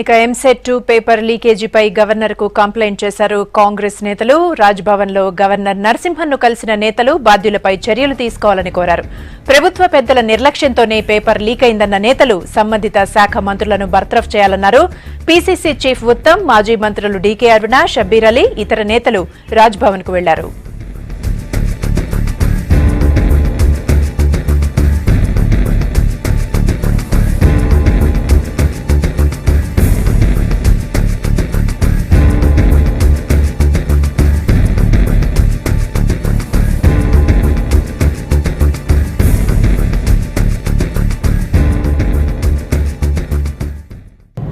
ఇక ఎంసెట్ 2 పేపర్ లీకేజీపై గవర్నర్కు కంప్లైంట్ చేశారు కాంగ్రెస్ నేతలు. రాజ్భవన్లో గవర్నర్ నరసింహన్ను కలిసిన నేతలు బాధ్యులపై చర్యలు తీసుకోవాలని కోరారు. ప్రభుత్వ పెద్దల నిర్లక్ష్యంతోనే పేపర్ లీక్ అయిందన్న నేతలు సంబంధిత శాఖ మంత్రులను బర్తరఫ్ చేయాలన్నారు. పీసీసీ చీఫ్ ఉత్తమ్, మాజీ మంత్రులు డీకే అరుణ, షబ్బీర్ అలీ, ఇతర నేతలు రాజ్భవన్కు వెళ్లారు.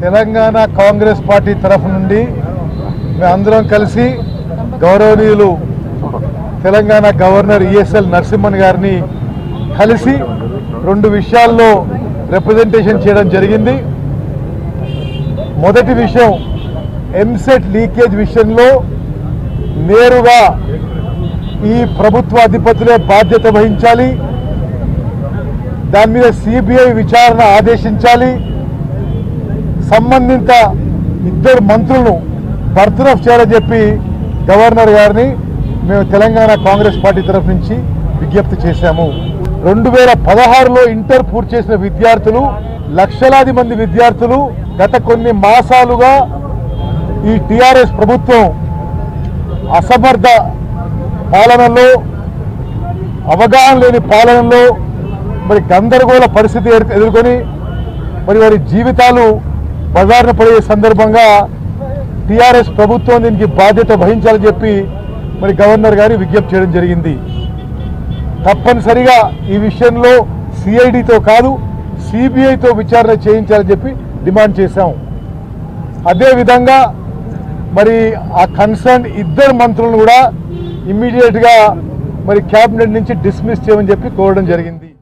తెలంగాణ కాంగ్రెస్ పార్టీ తరఫు నుండి మేమందరం కలిసి గౌరవనీయులు తెలంగాణ గవర్నర్ ఈఎస్ఎల్ నరసింహన్ గారిని కలిసి 2 విషయాల్లో రిప్రజెంటేషన్ చేయడం జరిగింది. మొదటి విషయం, ఎంసెట్ లీకేజ్ విషయంలో నేరుగా ఈ ప్రభుత్వ అధిపతులే బాధ్యత వహించాలి, దాని మీద సిబిఐ విచారణ ఆదేశించాలి, సంబంధిత 2 మంత్రులను బర్తరఫ్ చేయాలని చెప్పి గవర్నర్ గారిని మేము తెలంగాణ కాంగ్రెస్ పార్టీ తరఫు నుంచి విజ్ఞప్తి చేశాము. 2016లో ఇంటర్ పూర్తి చేసిన విద్యార్థులు, లక్షలాది మంది విద్యార్థులు గత కొన్ని మాసాలుగా ఈ టీఆర్ఎస్ ప్రభుత్వం అసమర్థ పాలనలో, అవగాహన లేని పాలనలో మరి గందరగోళ పరిస్థితి ఎదుర్కొని మరి వారి జీవితాలు బజారున పడే సందర్భంగా టీఆర్ఎస్ ప్రభుత్వం దీనికి బాధ్యత వహించాలని చెప్పి మరి గవర్నర్ గారి విజ్ఞప్తి చేయడం జరిగింది. తప్పనిసరిగా ఈ విషయంలో సిఐడితో కాదు సిబిఐతో విచారణ చేయించాలని చెప్పి డిమాండ్ చేశాం. అదేవిధంగా మరి ఆ కన్సర్న్ 2 మంత్రులను కూడా ఇమ్మీడియట్గా మరి క్యాబినెట్ నుంచి డిస్మిస్ చేయమని చెప్పి కోరడం జరిగింది.